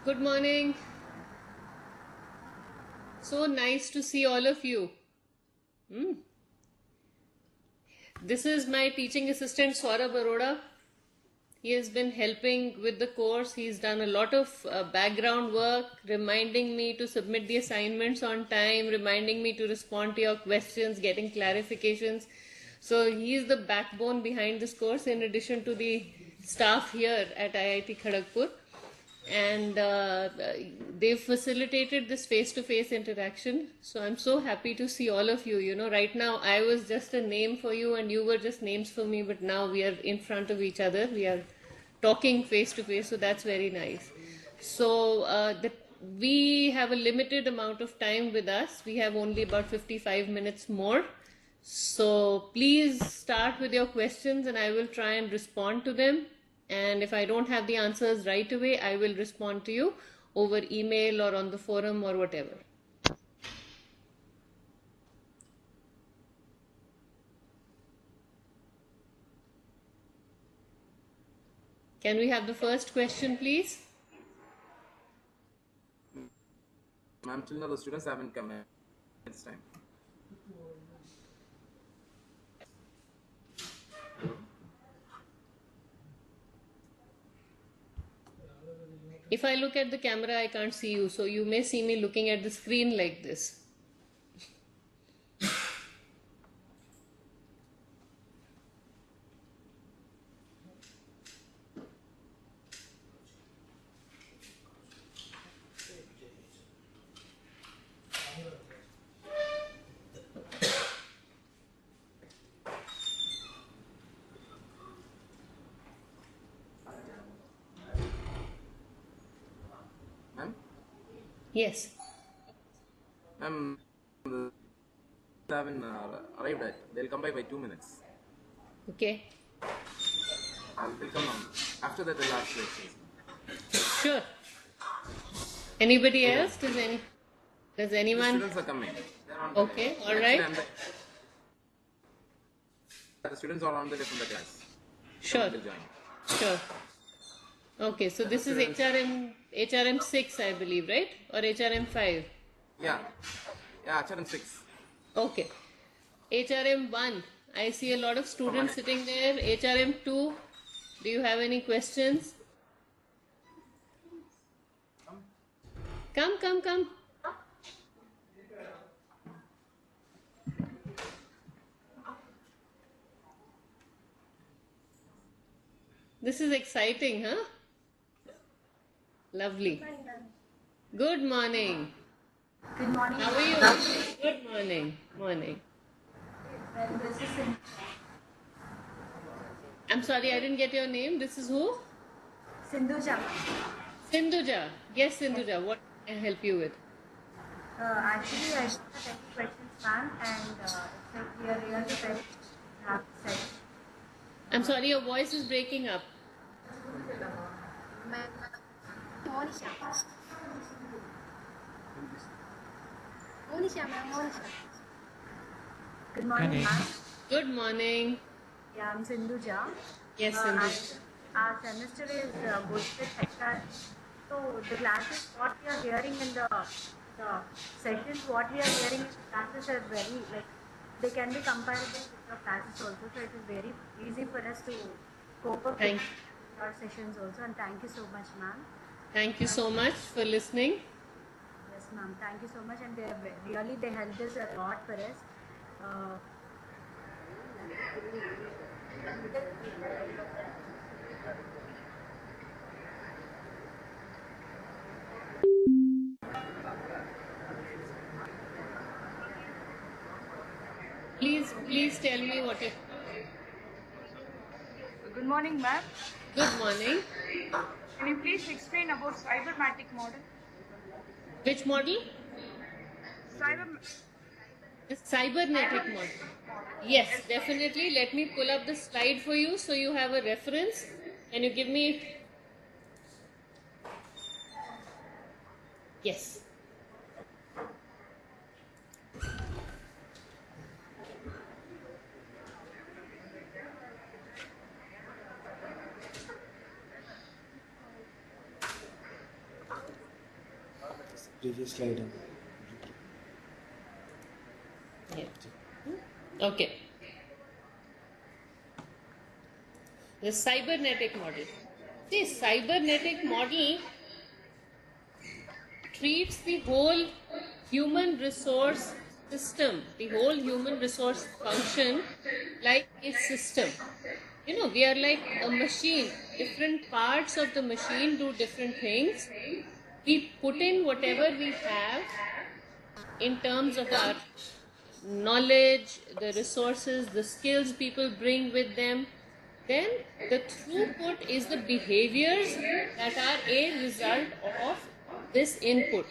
Good morning. So nice to see all of you. This is my teaching assistant Saurabh Arora. He has been helping with the course. He's done a lot of background work, reminding me to submit the assignments on time, reminding me to respond to your questions, getting clarifications. So he's the backbone behind this course in addition to the staff here at IIT Kharagpur. And they've facilitated this face-to-face interaction. So I'm so happy to see all of you. You know, right now I was just a name for you and you were just names for me, but now we are in front of each other. We are talking face-to-face, so that's very nice. So we have a limited amount of time with us. We have only about 55 minutes more. So please start with your questions and I will try and respond to them. And if I don't have the answers right away, I will respond to you over email or on the forum or whatever. Can we have the first question, please? Ma'am, till now the students haven't come in this time. If I look at the camera, I can't see you. So you may see me looking at the screen like this. Yes. Ma'am, the haven't arrived yet. They'll come by 2 minutes. Okay. They'll come on. After that, they'll ask questions. Sure. Anybody else? Does anyone? The students are coming. Okay, all right. The students are on the way from the class. Sure. Sure. Okay, so this is HRM 6, I believe, right? Or HRM 5? Yeah, HRM 6. Okay. HRM 1, I see a lot of students sitting there. HRM 2, do you have any questions? Come. This is exciting, huh? Lovely. Good morning. Good morning. How are you? Good morning. Morning. This is I'm sorry, I didn't get your name. This is who? Sindhuja. Sindhuja. Yes, Sindhuja. What can I help you with? Actually, I have 10 questions, ma'am, and it's like we are really very happy set. I'm sorry, your voice is breaking up. Monisha. Monisha. Good morning, ma'am. Good morning. Yeah, I'm Sindhuja. Yes, Sindhuja. Our semester is good with HR. So the classes, what we are hearing in the sessions, what we are hearing in the classes are very, like, they can be comparable with your classes also. So it is very easy for us to cope up with our sessions also. And thank you so much, ma'am. Thank you so much for listening. Yes, ma'am. Thank you so much. And they helped us a lot for us. Please tell me what it. Good morning, ma'am. Good morning. Can you please explain about cybernetic model? Which model? The cybernetic model. Yes, definitely. Let me pull up the slide for you so you have a reference. Can you give me? Yes. previous slide. Yeah. Okay. The cybernetic model. See, cybernetic model treats the whole human resource system, the whole human resource function like a system. You know, we are like a machine. Different parts of the machine do different things. We put in whatever we have in terms of our knowledge, the resources, the skills people bring with them. Then the throughput is the behaviors that are a result of this input.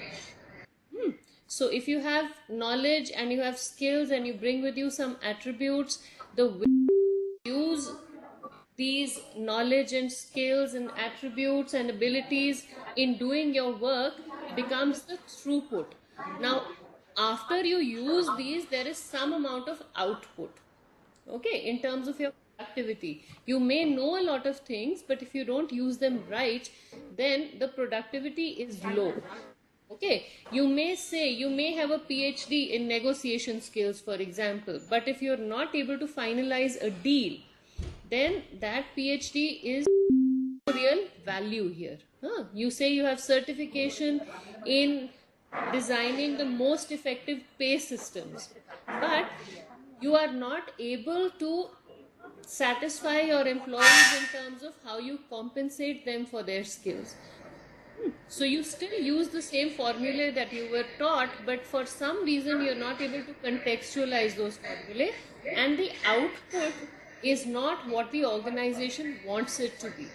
So if you have knowledge and you have skills and you bring with you some attributes, the way you use these knowledge and skills and attributes and abilities in doing your work becomes the throughput. Now, after you use these, there is some amount of output. Okay, in terms of your productivity, you may know a lot of things, but if you don't use them right, then the productivity is low. Okay, you may say you may have a PhD in negotiation skills, for example, but if you're not able to finalize a deal, then that PhD is real value here. You say you have certification in designing the most effective pay systems, but you are not able to satisfy your employees in terms of how you compensate them for their skills. So you still use the same formulae that you were taught, but for some reason you're not able to contextualize those formulae, and the output is not what the organization wants it to be.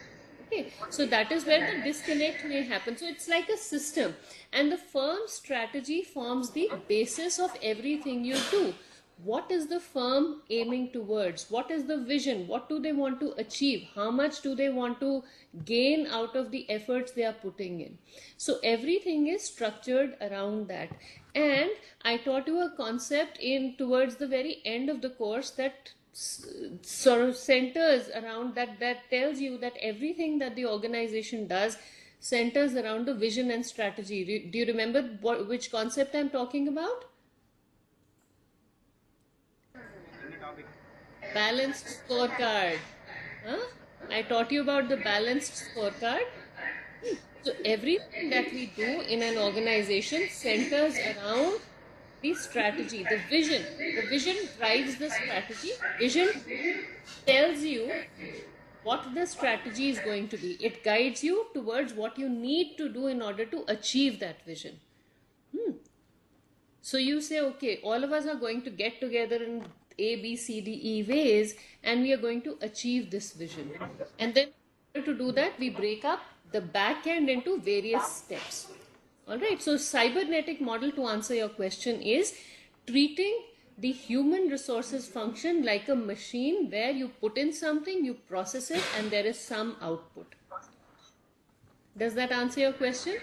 Okay, so that is where the disconnect may happen. So it's like a system, and the firm's strategy forms the basis of everything you do. What is the firm aiming towards? What is the vision? What do they want to achieve? How much do they want to gain out of the efforts they are putting in? So everything is structured around that. And I taught you a concept in towards the very end of the course that sort of centers around that tells you that everything that the organization does centers around the vision and strategy. Do you remember which concept I'm talking about? Balanced scorecard. I taught you about the balanced scorecard. So everything that we do in an organization centers around the strategy, the vision. The vision drives the strategy. Vision tells you what the strategy is going to be. It guides you towards what you need to do in order to achieve that vision. So you say, okay, all of us are going to get together in A, B, C, D, E ways, and we are going to achieve this vision. And then in order to do that, we break up the back end into various steps. All right, so cybernetic model, to answer your question, is treating the human resources function like a machine where you put in something, you process it, and there is some output. Does that answer your question?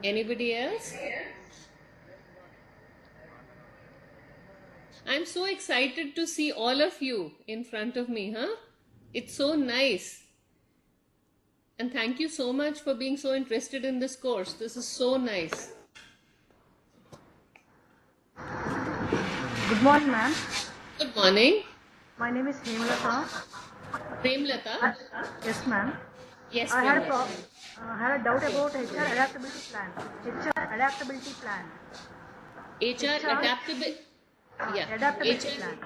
Anybody else? I'm so excited to see all of you in front of me, huh? It's so nice. And thank you so much for being so interested in this course. This is so nice. Good morning, ma'am. Good morning. My name is Hemlata. Premlata? Yes, ma'am. Yes, I had Premlata. a doubt about HR adaptability plan. HR adaptability plan. HR adaptability. Yeah. Adaptability HR. plan.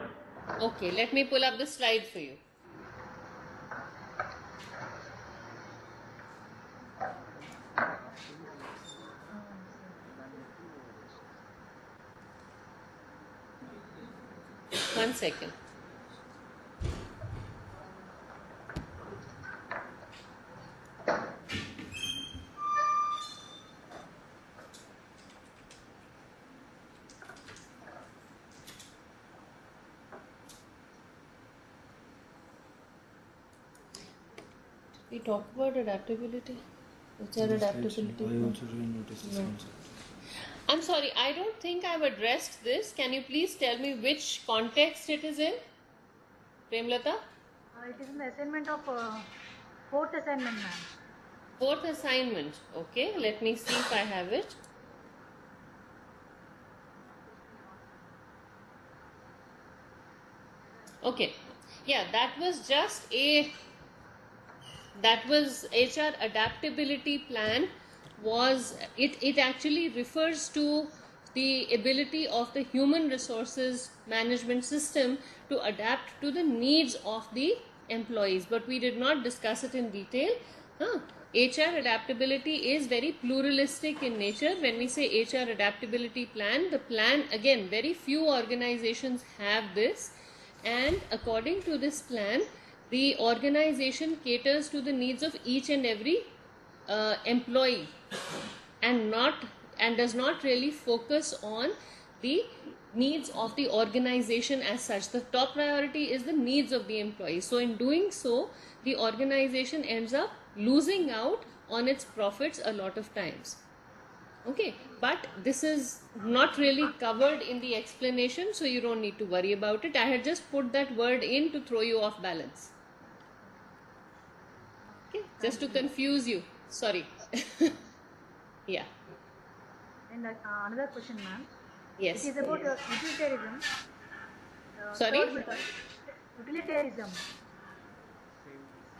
Okay, let me pull up the slide for you. One second. We talked about adaptability. What's our adaptability? I also didn't notice this concept. I'm sorry, I don't think I've addressed this. Can you please tell me which context it is in? Premlata? It is in the assignment of fourth assignment, ma'am. Fourth assignment. Okay, let me see if I have it. Okay, yeah, that was HR adaptability plan. It actually refers to the ability of the human resources management system to adapt to the needs of the employees, but we did not discuss it in detail. HR adaptability is very pluralistic in nature. When we say HR adaptability plan, the plan, again, very few organizations have this, and according to this plan, the organization caters to the needs of each and every employee, and does not really focus on the needs of the organization as such. The top priority is the needs of the employee. So in doing so, the organization ends up losing out on its profits a lot of times. Okay, but this is not really covered in the explanation, so you don't need to worry about it. I had just put that word in to throw you off balance. Okay, just to confuse you. Sorry. Yeah. And another question, ma'am. Yes. It is about utilitarianism. Sorry? Utilitarianism.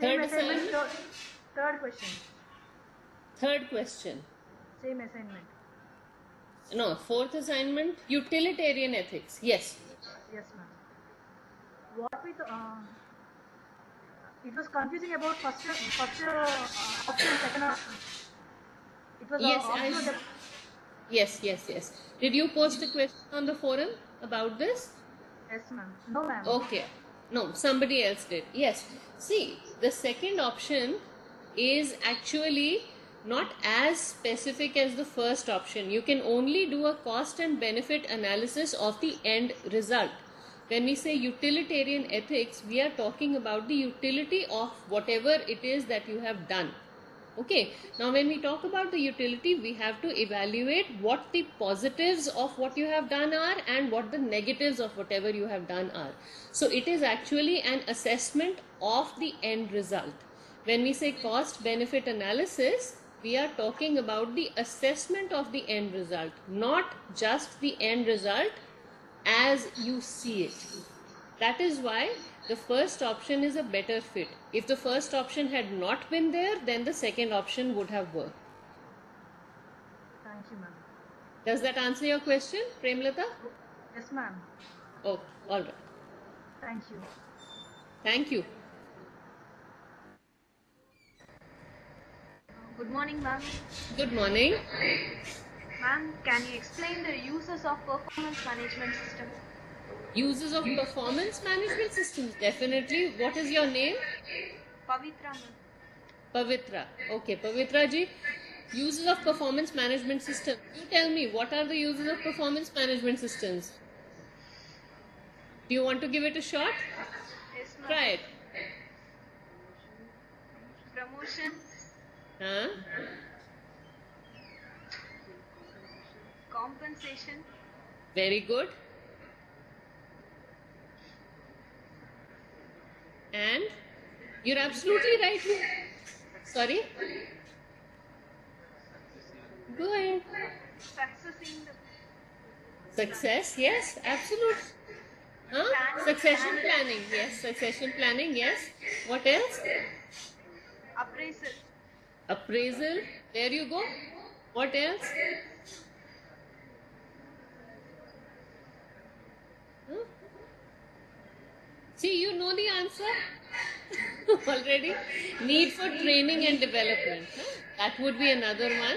Third Same assignment. assignment? Third question. Third question. Same assignment. No, fourth assignment, utilitarian ethics. Yes. Yes, ma'am. What with it was confusing about first option, second option. It was Yes, yes. Did you post a question on the forum about this? Yes, ma'am. No, ma'am. Okay. No, somebody else did. Yes. See, the second option is actually not as specific as the first option. You can only do a cost and benefit analysis of the end result. When we say utilitarian ethics, we are talking about the utility of whatever it is that you have done. Okay, now when we talk about the utility, we have to evaluate what the positives of what you have done are and what the negatives of whatever you have done are. So it is actually an assessment of the end result. When we say cost benefit analysis, we are talking about the assessment of the end result, not just the end result as you see it. That is why the first option is a better fit. If the first option had not been there, then the second option would have worked. Thank you, ma'am. Does that answer your question, Premlata? Yes, ma'am. Oh, all right. Thank you. Thank you. Good morning, ma'am. Good morning. Ma'am, can you explain the uses of performance management system? Uses of performance management systems, definitely. What is your name? Pavitra, ma'am. Pavitra. Okay, Pavitra ji. Uses of performance management system. You tell me, what are the uses of performance management systems? Do you want to give it a shot? Yes, ma'am. Try it. Promotion, Huh? compensation, Very good. And you're absolutely right. Sorry? Go ahead. success in the Success, yes, absolute. Huh? Succession planning, yes. Succession planning, yes. What else? appraisal, Appraisal. There you go. What else? Huh? See, you know the answer already. Need for training and development. Huh? That would be another one.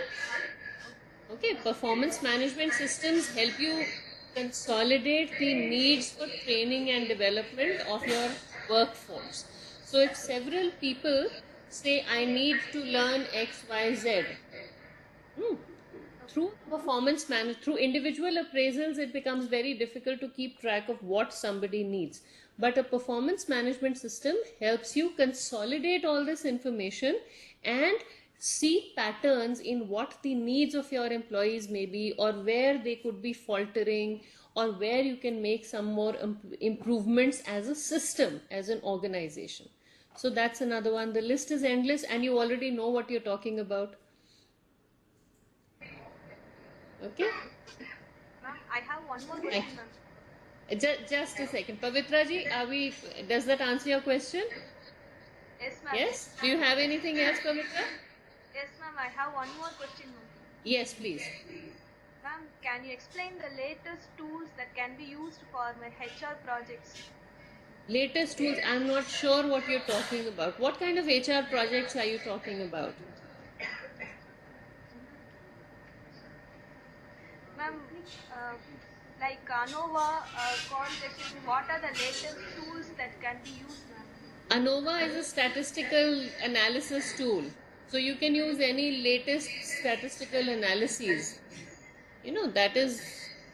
Okay, performance management systems help you consolidate the needs for training and development of your workforce. So if several people say, I need to learn X, Y, Z, through individual appraisals, it becomes very difficult to keep track of what somebody needs. But a performance management system helps you consolidate all this information and see patterns in what the needs of your employees may be, or where they could be faltering, or where you can make some more improvements as a system, as an organization. So that's another one. The list is endless, and you already know what you're talking about. Okay? Ma'am, I have one more question, ma'am. Just a second. Pavitra ji, does that answer your question? Yes, ma'am. Yes? Do you have anything else, Pavitra? Yes, ma'am. I have one more question, ma'am. Yes, please. Ma'am, can you explain the latest tools that can be used for my HR projects? Latest tools, I'm not sure what you're talking about. What kind of HR projects are you talking about? Ma'am, like ANOVA, context, what are the latest tools that can be used, ma'am? ANOVA is a statistical analysis tool. So you can use any latest statistical analyses. You know, that is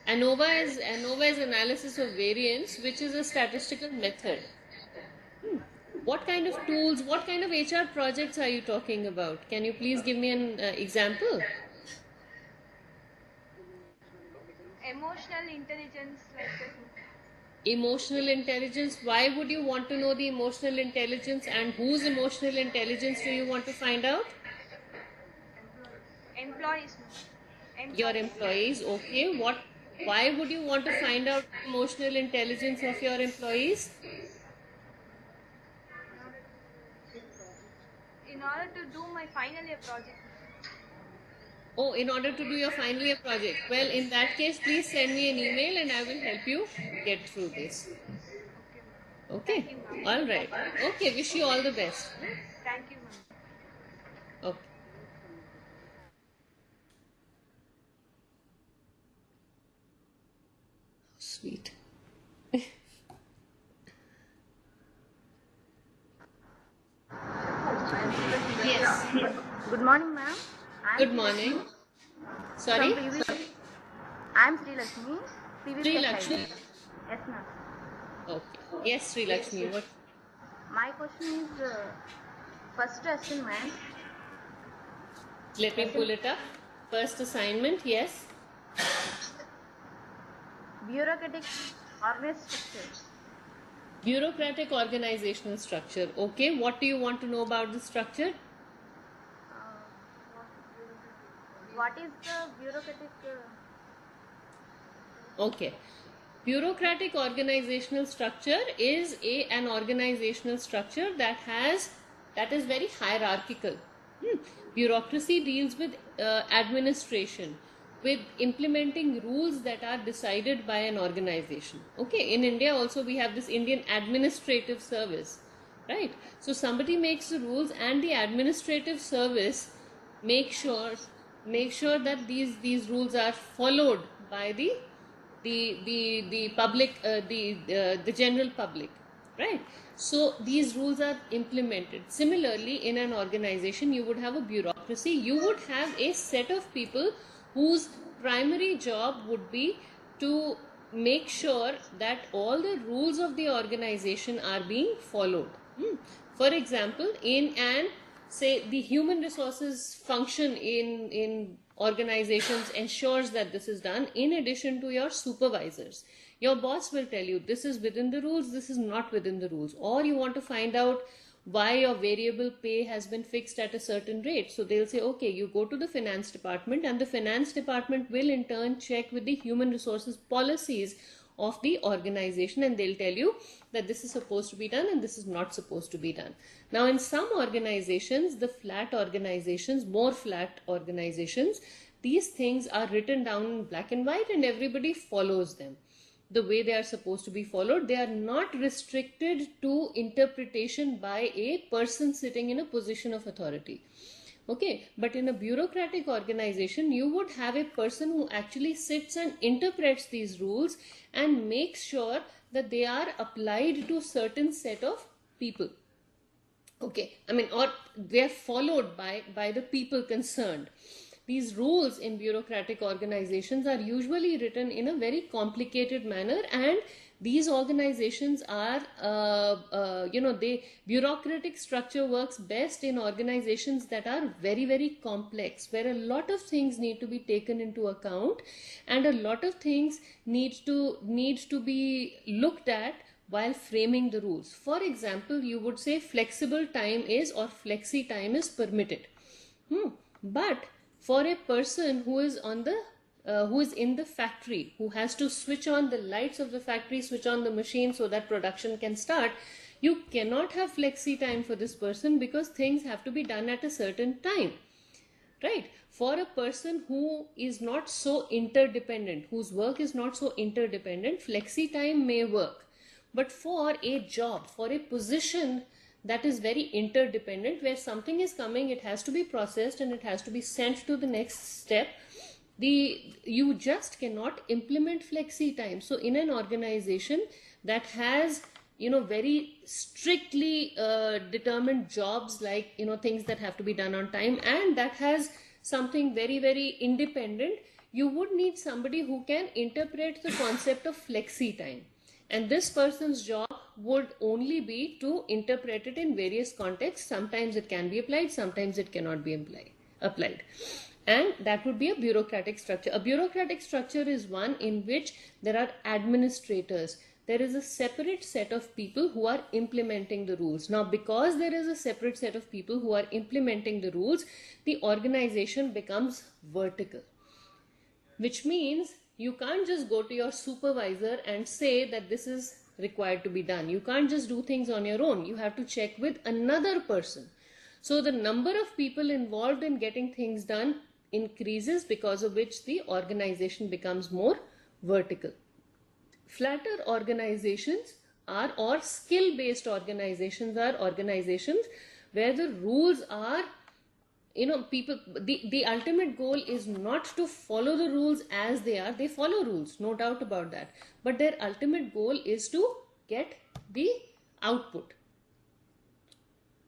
ANOVA is analysis of variance, which is a statistical method. What kind of tools, what kind of HR projects are you talking about? Can you please give me an example? Emotional intelligence, like that. Emotional intelligence. Why would you want to know the emotional intelligence, and whose emotional intelligence do you want to find out? Employees. Your employees. Okay. Why would you want to find out the emotional intelligence of your employees? In order to do my final year project. Oh, in order to do your final year project. Well, in that case, please send me an email and I will help you get through this. Okay. All right. Okay. Wish you all the best. Thank you, ma'am. Okay. Sweet. Yes. Good morning, ma'am. Good morning. Sorry? I'm Sri Lakshmi. Sri Lakshmi. Yes, ma'am. Okay. Yes, Sri Lakshmi. What? My question is first lesson, ma'am. Let me pull it up. First assignment, yes. Bureaucratic organization structure. Bureaucratic organizational structure. Okay. What do you want to know about the structure? What is the bureaucratic? Okay. Bureaucratic organizational structure is an organizational structure that is very hierarchical. Bureaucracy deals with administration, with implementing rules that are decided by an organization. Okay, in India also we have this Indian Administrative Service, right? So somebody makes the rules and the administrative service make sure that these rules are followed by the public, the general public, right? So these rules are implemented. Similarly, in an organization, you would have a bureaucracy. You would have a set of people whose primary job would be to make sure that all the rules of the organization are being followed. For example, say the human resources function in organizations ensures that this is done. In addition to your supervisors, your boss will tell you this is within the rules, this is not within the rules, or you want to find out why your variable pay has been fixed at a certain rate. So they'll say, okay, you go to the finance department, and the finance department will in turn check with the human resources policies of the organization, and they'll tell you that this is supposed to be done and this is not supposed to be done. Now, in some organizations, more flat organizations, these things are written down in black and white and everybody follows them the way they are supposed to be followed. They are not restricted to interpretation by a person sitting in a position of authority. Okay, but in a bureaucratic organization, you would have a person who actually sits and interprets these rules and makes sure that they are applied to certain set of people. Okay, or they are followed by the people concerned. These rules in bureaucratic organizations are usually written in a very complicated manner, and these organizations are, bureaucratic structure works best in organizations that are very, very complex, where a lot of things need to be taken into account and a lot of things needs to be looked at while framing the rules. For example, you would say flexible time is, or flexi time is permitted. But for a person who is who is in the factory, who has to switch on the lights of the factory, switch on the machine so that production can start, you cannot have flexi time for this person because things have to be done at a certain time, right? For a person who is not so interdependent, whose work is not so interdependent, flexi time may work. But for a job, for a position that is very interdependent, where something is coming, it has to be processed and it has to be sent to the next step, you just cannot implement flexi time. So in an organization that has very strictly determined jobs, like things that have to be done on time, and that has something very, very independent, you would need somebody who can interpret the concept of flexi time. And this person's job would only be to interpret it in various contexts. Sometimes it can be applied, sometimes it cannot be applied. And that would be a bureaucratic structure. A bureaucratic structure is one in which there are administrators. There is a separate set of people who are implementing the rules. Now, because there is a separate set of people who are implementing the rules, the organization becomes vertical. Which means you can't just go to your supervisor and say that this is required to be done. You can't just do things on your own. You have to check with another person. So the number of people involved in getting things done increases, because of which the organization becomes more vertical. Flatter organizations are, or skill-based organizations are, organizations where the rules are, people, the ultimate goal is not to follow the rules as they are. They follow rules, no doubt about that. But their ultimate goal is to get the output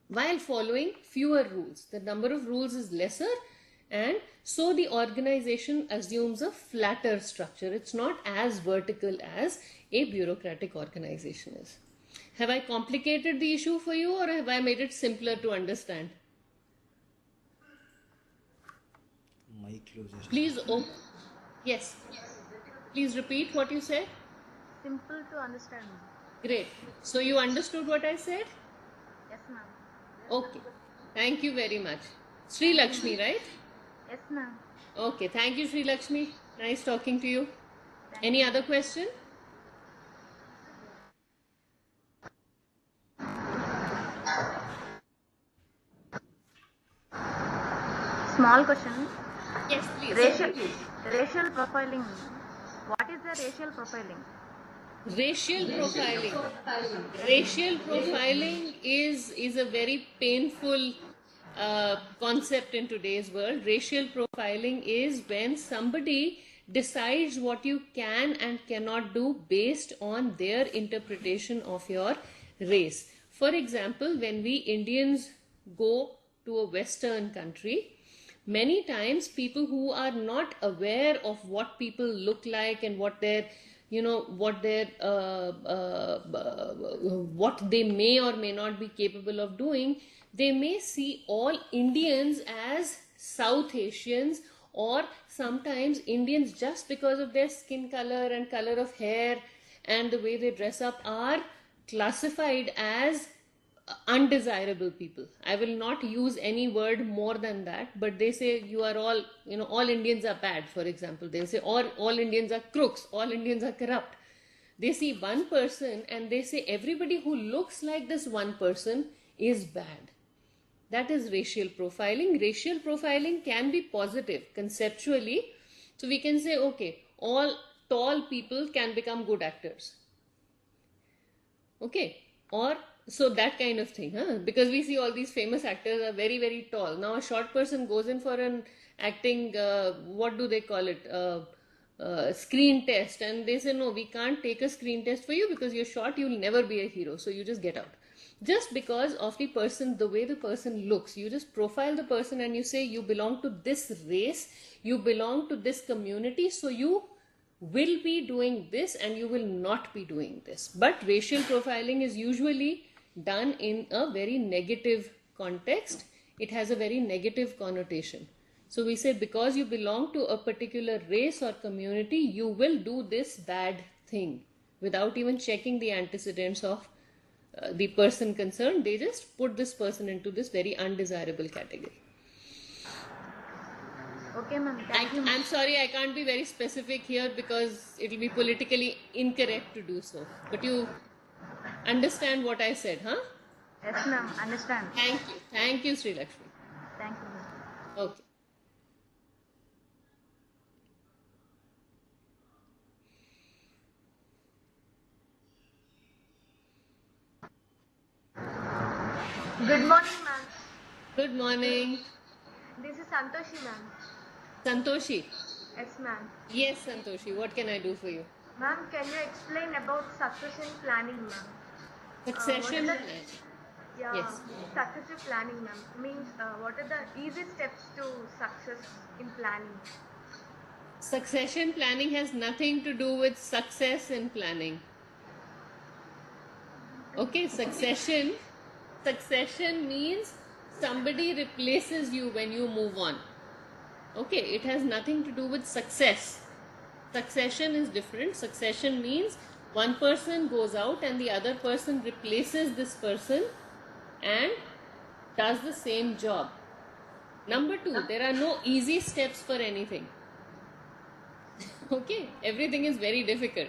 while following fewer rules. The number of rules is lesser, and so the organization assumes a flatter structure. It's not as vertical as a bureaucratic organization is. Have I complicated the issue for you, or have I made it simpler to understand? Please, yes. Please repeat what you said. Simple to understand. Great. So you understood what I said? Yes, ma'am. Okay. Thank you very much. Sri Lakshmi, right? Yes, ma'am. Okay. Thank you, Sri Lakshmi. Nice talking to you. Any other question? Small question. Yes, please. Racial profiling. What is the racial profiling? Racial profiling. Racial profiling is a very painful concept in today's world. Racial profiling is when somebody decides what you can and cannot do based on their interpretation of your race. For example, when we Indians go to a Western country, many times people who are not aware of what people look like and what their what they may or may not be capable of doing, they may see all Indians as South Asians, or sometimes Indians, just because of their skin color and color of hair and the way they dress up, are classified as undesirable people. I will not use any word more than that, but they say you are all, all Indians are bad, for example. They'll say all Indians are crooks, all Indians are corrupt. They see one person and they say everybody who looks like this one person is bad. That is racial profiling. Racial profiling can be positive conceptually. So we can say, okay, all tall people can become good actors. Okay, or so that kind of thing, because we see all these famous actors are very, very tall. Now a short person goes in for an acting, what do they call it, screen test, and they say, no, we can't take a screen test for you because you're short, you'll never be a hero, so you just get out. Just because of the person, the way the person looks, you just profile the person and you say you belong to this race, you belong to this community, so you will be doing this and you will not be doing this. But racial profiling is usually done in a very negative context. It has a very negative connotation. So we say because you belong to a particular race or community, you will do this bad thing without even checking the antecedents of the person concerned. They just put this person into this very undesirable category. Okay, ma'am. Thank you. I'm sorry, I can't be very specific here because it will be politically incorrect to do so. But you understand what I said, huh? Yes, ma'am. Understand. Thank you. Thank you, Sri Lakshmi. Thank you, ma'am. Okay. Good morning, ma'am. Good morning. This is Santoshi, ma'am. Santoshi. Yes, ma'am. Yes, Santoshi. What can I do for you? Ma'am, can you explain about succession planning, ma'am? Succession what are plan. Yeah, Yes. succession planning, ma'am. Means what are the easy steps to success in planning? Succession planning has nothing to do with success in planning. Okay, succession means somebody replaces you when you move on. Okay, it has nothing to do with success. Succession is different. Succession means one person goes out and the other person replaces this person and does the same job. Number two, there are no easy steps for anything. Okay, everything is very difficult.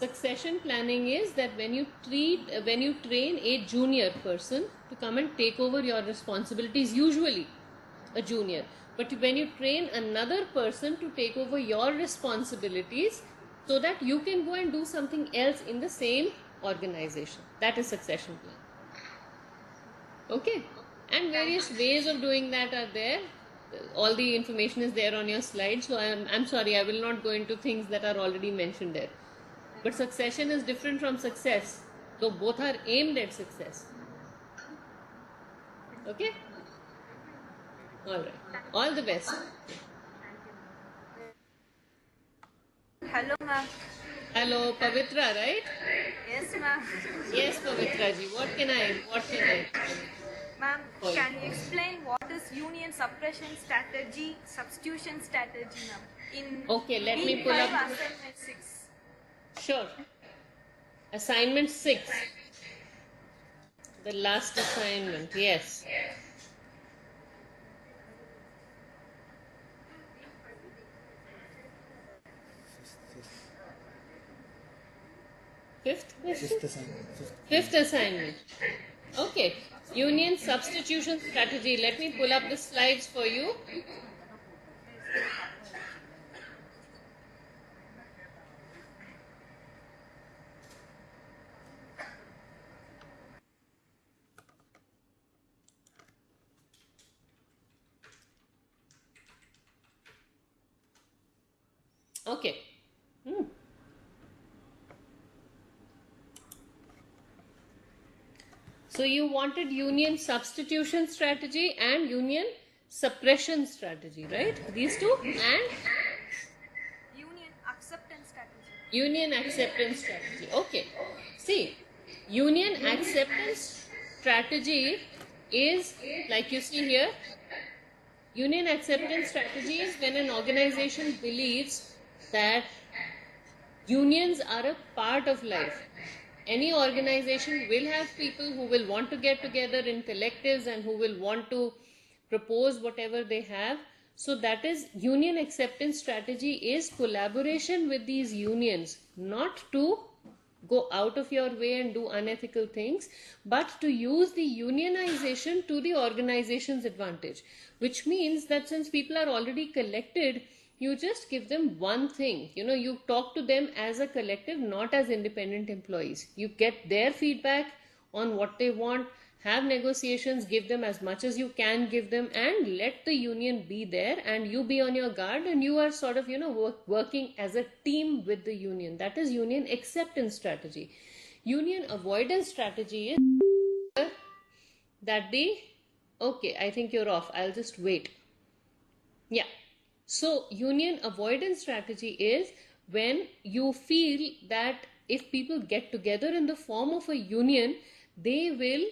Succession planning is that when you train a junior person to come and take over your responsibilities, usually a junior, but when you train another person to take over your responsibilities so that you can go and do something else in the same organization, that is succession plan. Okay, and various ways of doing that are there. All the information is there on your slide, so I'm sorry, I will not go into things that are already mentioned there. But succession is different from success, though both are aimed at success. Okay? Alright. All the best. Hello, ma'am. Hello, Pavitra, right? Yes, ma'am. Yes, Pavitra ji. What can I? Ma'am, can you explain what is union suppression strategy, substitution strategy, ma'am? In Okay, let me week pull up. 5, assignment 6. Sure. Assignment 6. The last assignment, yes. Fifth question? Fifth assignment. Okay. Union substitution strategy. Let me pull up the slides for you. Okay. So you wanted union substitution strategy and union suppression strategy, right? These two, and Union acceptance strategy. union acceptance strategy. Okay. See, union acceptance strategy is, like you see here, union acceptance strategy is when an organization believes that unions are a part of life. Any organization will have people who will want to get together in collectives and who will want to propose whatever they have. So that is union acceptance strategy is collaboration with these unions, not to go out of your way and do unethical things, but to use the unionization to the organization's advantage, which means that since people are already collected, you just give them one thing. You talk to them as a collective, not as independent employees. You get their feedback on what they want, have negotiations, give them as much as you can give them, and let the union be there and you be on your guard, and you are sort of working as a team with the union. That is union acceptance strategy. Union avoidance strategy is that okay, I think you're off, I'll just wait. Yeah. So union avoidance strategy is when you feel that if people get together in the form of a union, they will